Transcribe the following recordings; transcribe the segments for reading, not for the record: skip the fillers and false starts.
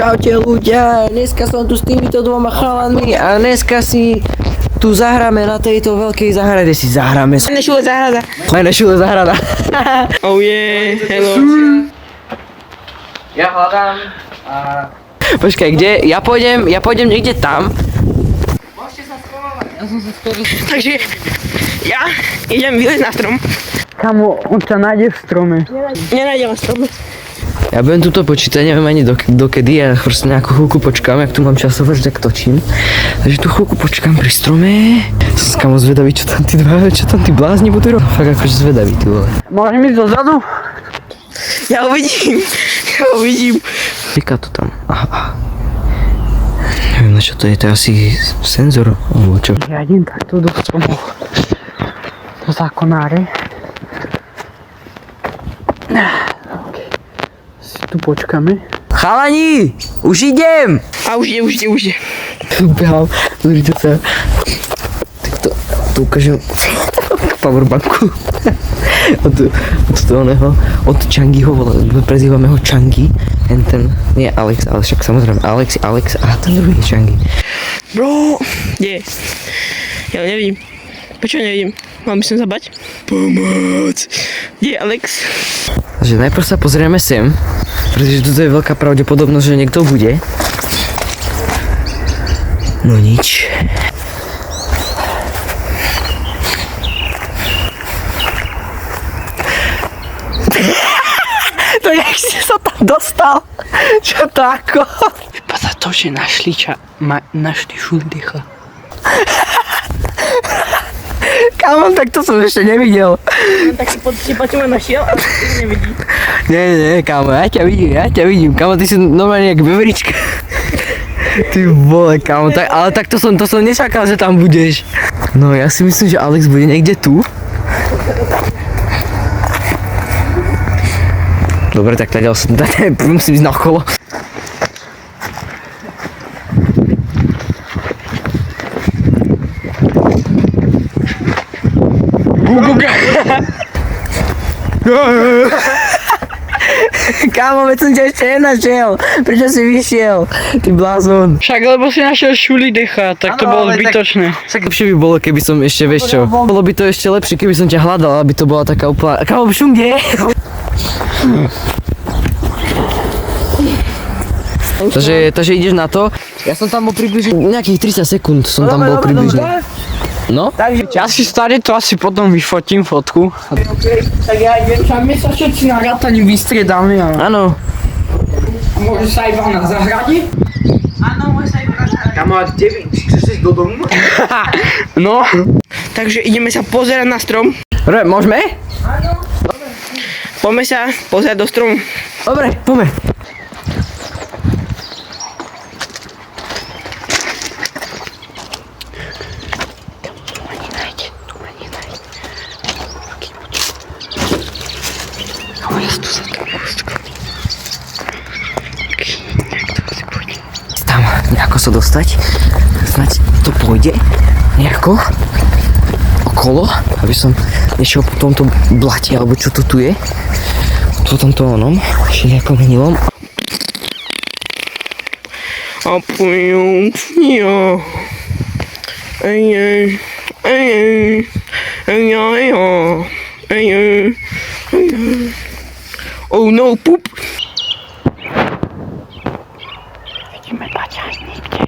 Čaute ľudia, dneska som tu s týmito dvoma chalanmi a dneska si tu zahráme na tejto veľkej záhrade, si zahráme. Najnešule zahrada. Najnešule záhrada. Oh yeah, hello. Ja hľadám a... Počkaj, kde? Ja pôjdem niekde tam. Môžete sa schovávať. Ja som sa skoro... Takže ja idem vylezť na strom. Kamo, on ťa nájde v strome. Nenájdem na strome. Ja budem tuto počítať, neviem ani dokedy, ja proste nejakú chvíľku počkám, jak tu mám časovať, tak točím. Takže tu chvíľku počkám pri strome. Som kamo zvedavý, čo tam tí blázni budú robiť. Fakt akože zvedavý, ty vole. Môžem ísť dozadu? Ja uvidím. Říká to tam. Aha. Neviem, na čo to je asi senzor, alebo čo. Ja idem takto do stromu. Do zákonáre. Si tu počkáme. Chalani! Už idem! A už ide. Behám, pozrite sa. Tak to ukážem powerbanku. Od Changiho, prezývame ho Changi. Nie Alex, ale však samozrejme Alex a ten druhý je Changi. Bro, kde? Ja nevím. Prečo nevím? Mal by som sa bať? Pomoc! Kde je Alex? Takže najprv sa pozrieme sem, pretože tu je veľká pravdepodobnosť, že niekto bude. No nič. To jak si sa tam dostal? Čo to ako? Za to, že našli šuldycha. Kámo, tak to som ešte nevidel. Tak si počúva našiel, ale ty nevidí. Nie, kámo, ja ťa vidím. Kámo, ty si normálne jak beverička. Ty vole, kámo, ale tak to som nečakal, že tam budeš. No, ja si myslím, že Alex bude niekde tu. Dobre, tak tady musím ísť na okolo. Kámo, veď som ťa ešte nenašiel. Prečo si vyšiel? Ty blázon. Však lebo si našiel šulidecha, tak to bolo zbytočné. Však lepšie by bolo, keby som ešte, vieš čo. Bolo by to ešte lepšie, keby som ťa hľadal, aby to bola taká úplná... Kámo, šum, kde? Takže ideš na to. Ja som tam bol približne nejakých 30 sekúnd som tam bol približne. No? Takže ja si starý to asi potom vyfotím fotku. Tak ja idem, my sa všetci na rátaní vystriedáme. Áno. Môže sa iba na zahrade? Áno, môže sa iba na zahrade. Kamarát, ty chceš ísť do domu? No. Takže ideme sa pozerať na strom. Dobre, môžeme? Áno. Poďme sa pozerať do stromu. Dobre, poďme. Tam nejako sa dostať, snáď to pôjde nejako okolo, aby som nešiel po tomto blate, alebo čo to tu je, po tomto onom, všelijakom hnilom. A pujum, jo. Oh no, poop. Vidíme Paťa niekde.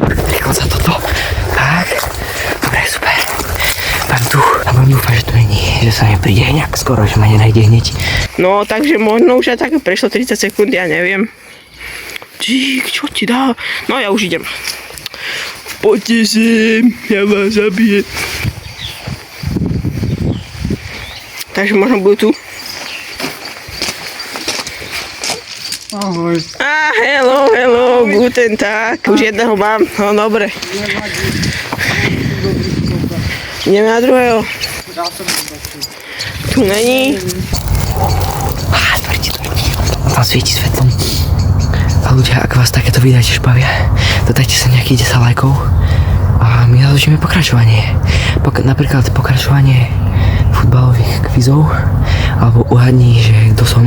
Rýchlo za toto. Tak. Dobre, super. Mám dúfať, že to není, že sa nepríde nejak skoro, že ma nenájde hneď. No, takže možno už aj tak prešlo 30 sekúnd, ja neviem. Čo ti dá? No, ja už idem. Poďte sem, ja vás zabijem. Takže možno budú tu. Ahoj. Hello, guten tag. Už jedného mám, no dobre. Ideme na druhého. Tu není. Tam svieti svetlom. A ľudia, ak vás takéto videa tiež bavia, dodajte sa nejakých 10 lajkov a my založíme pokračovanie. Napríklad pokračovanie futbalových kvizov, alebo uhadni, že kto som.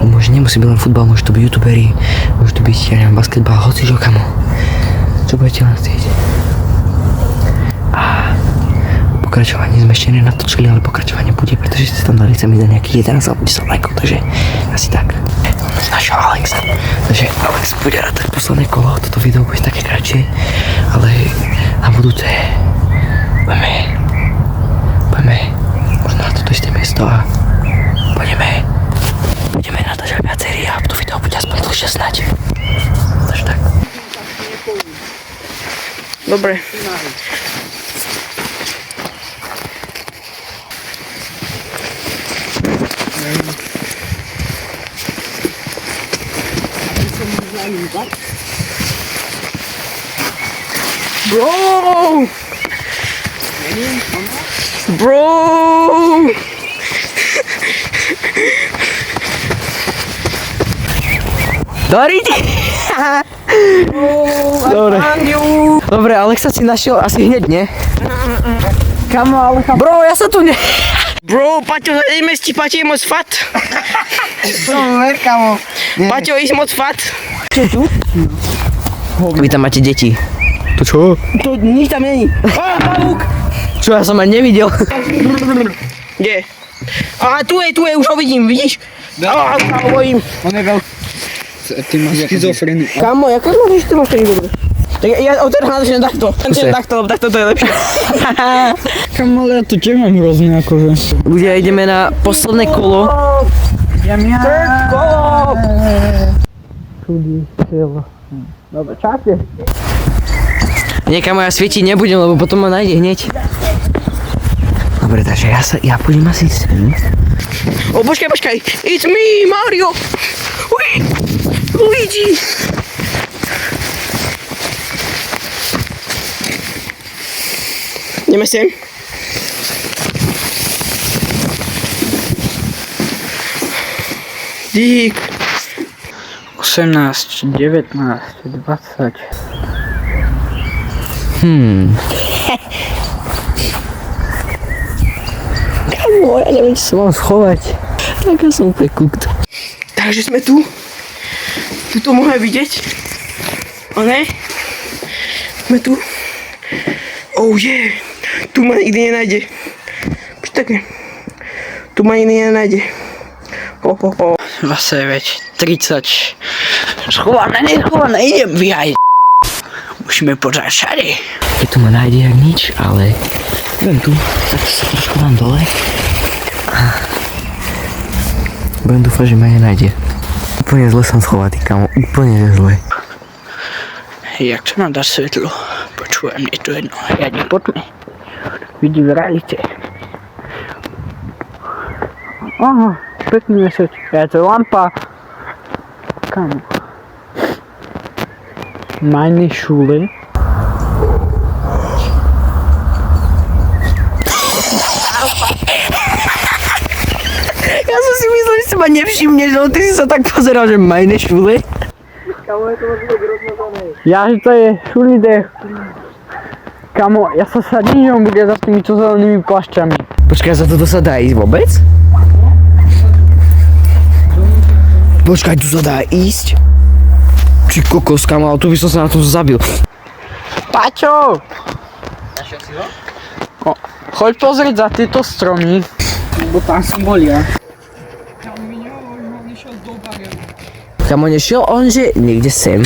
Môže, nemusí byť len futbal, môže to byť youtuberi, môže to byť, ja neviem, basketbal, hocičo, kamo. Čo budete len chcieť. A pokračovanie sme ešte nenatočili, ale pokračovanie bude, pretože ste tam dali sa mi za nejakých 11 alebo 10 lajkov, takže asi tak. Našiel Alexa. Takže Alex bude rátať posledné kolo, toto video bude také kratšie, ale na budúce budeme možno na toto isté miesto a budeme natáčať viac sérií a to video bude aspoň dlhšie snať. Takže tak. Dobre. Bro! Bro! Doriti! Dobre, Alexa si našiel asi hneď, nie? Kamo, Alexa. Bro, ja sa tu ne... Bro, Paťo, ideme si Paťo je moc fat. Kamo. Paťo, ísť moc fat. Vy tam máte deti. To čo? To nič tam není. Á, pavúk! Čo, ja som ani nevidel. Kde? Á, tu je, už ho vidím, vidíš? Á, kamo, bojím. On je veľký. Ty máš schizofreniu. Kamo, ako môžeš ty máš to dobre? Tak ja odteraz natáčam takto. Takto to je lepšie. Kamo, ale ja to tiež mám hrozne akože. Ľudia, ideme na posledné kolo. Third kolo! Dobre, čaute. Niekam ja svietiť nebudem, lebo potom ma nájde hneď. Dobre, takže ja pôjdem asi sem. O, počkaj. It's me, Mario. Luigi. Ideme sem. Dík. 18, 19, 20. Kamo, ja neviem, čo sa mám schovať. Tak ja som úplne cooked. Takže sme tu. Tu to môžeme vidieť. O ne? Sme tu. Oh yeah. Tu ma nikdy nenájde. Počkaj. Tu ma nikdy nenájde. Ho. 29, 30. Schované, idem vyhaj. Musíme pořád všade. Keď tu ma nájde jak nič, ale budem tu, tak sa trošku dám dole. Budem dúfať, že ma nenájde. Úplne zle som schovatý, kamo, úplne zle. Jak to nám dá svetlo? Počúvaj, mne to jedno. Ja idem poďme. Vidí v realite. Aha, pekný mesiac. Ja to lampa. Kamo. Meine Schule. Ja som si myslel, že si ma nevšimne, že ty si sa tak pozeral, že meine Schule. Ja, že to je šulidech. Kamo, ja sa sadím, že on bude za týmito zelenými plašťami. Počkaj, za toto sa dá ísť vôbec? Počkaj, tu sa dá ísť? Či kokos, kamo, ale tu by som sa na tom zabil. Paťo! O, choď pozrieť za tieto stromy. Lebo tam som bol ja. Kamo, nešiel on, že niekde sem.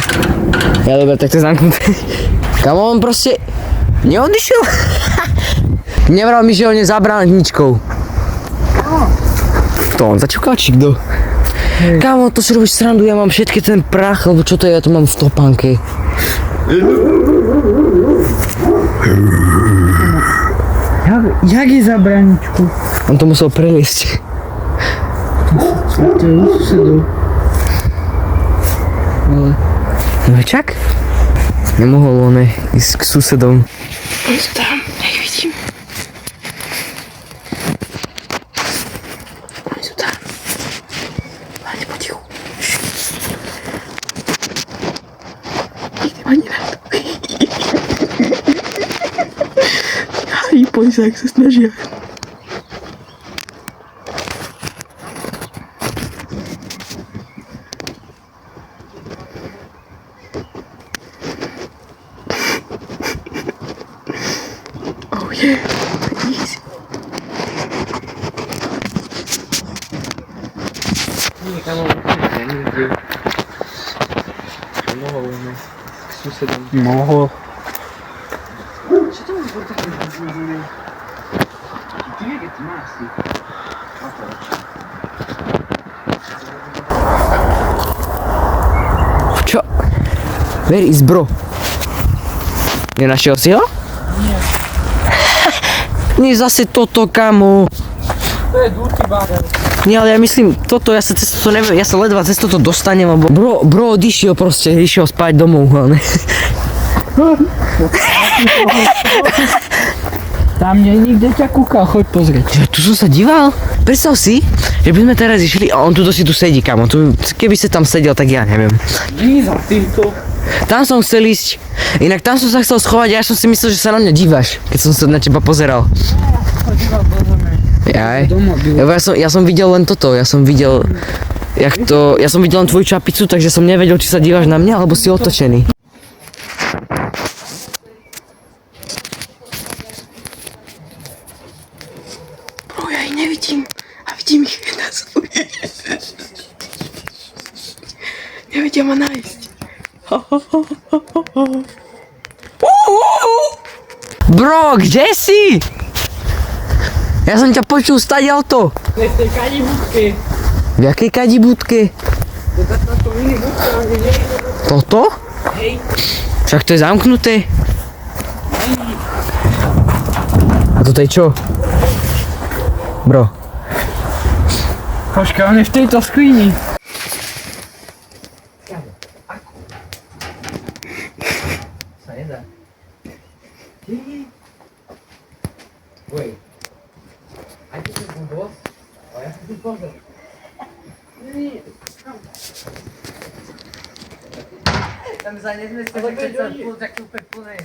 Ja dobre, tak to je zamknuté. Kamo, on proste neodišiel. Nevral mi, že on je za bránničkou. To on začukal, či kto? Kamo, to si robíš srandu, ja mám všetky ten prach, alebo čo to je, ja to mám v topánke. Jak je za bráničku? On to musel preliesť. To je u susedov. No čak? Nemohol on ísť k susedom. On sú tam, ja ich vidím. Oni sú tam. Hlavne potichu. Nikdy ma nenajdu. Aj, poď sa, ak sa snažia. Easy. Mohol. Čo? Where is bro? Nenašiel si ho? Nie. Nie, zase toto, kamo. To je dúrky bábel. Nie, ale ja myslím, toto, ja sa cez toto neviem, ja sa ledva cez toto dostanem, lebo bro odišiel proste, išiel spať domov hlavne. Tam nie nikde ťa kúkal, choď pozrieť. Ja tu som sa díval. Predstav si, že by sme teraz išli a on tu sedí, kamo. Tu, keby sa tam sedel, tak ja neviem. Nie za týmto. Tam som chcel ísť, inak tam som sa chcel schovať a ja som si myslel, že sa na mňa dívaš, keď som sa na teba pozeral. Jaj. Ja som videl len toto, ja som videl len tvoju čapicu, takže som nevedel, či sa dívaš na mňa, alebo si otočený. Bro, ja ich nevidím. A vidím ich na svoj. Nevedia ma nájsť. Bro, kde si? Ja som ťa počul stať auto. V tej kadibúdke. V jakej kadibúdke? Toto? Hej. Však to je zamknuté. A toto je čo? Bro. Počkaj, on je v tejto skrini. Sa nedá. Wait. Aj ty si bol? A ja si tu pozor. Tam sa nezmestí, že keď sa tak super plné.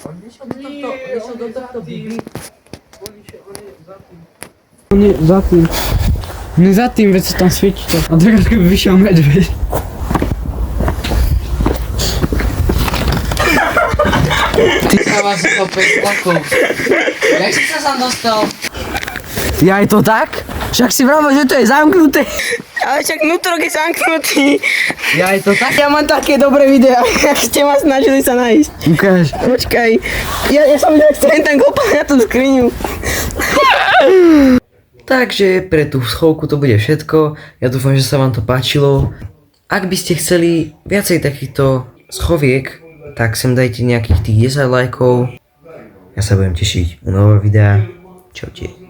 On išiel do tohto bibli. On je za tým. On je za tým, veď sa tam svieti to. A teraz keby vyšiel medveď. Ty sa vás opäť takov. Jak si sa tam dostal? Ja je to tak? Však si vravel, že to je zamknuté. Ale však vnútrok je zamknutý. Ja je to tak? Ja mám také dobré videá, jak ste ma snažili sa nájsť. Ukáž. Počkaj, ja som videl, jak ste tam kopal na tú skriňu. Takže pre tú schovku to bude všetko. Ja dúfam, že sa vám to páčilo. Ak by ste chceli viacej takýchto schoviek, tak sem dajte nejakých tých 10 lajkov. Ja sa budem tešiť u nového videa. Čaute.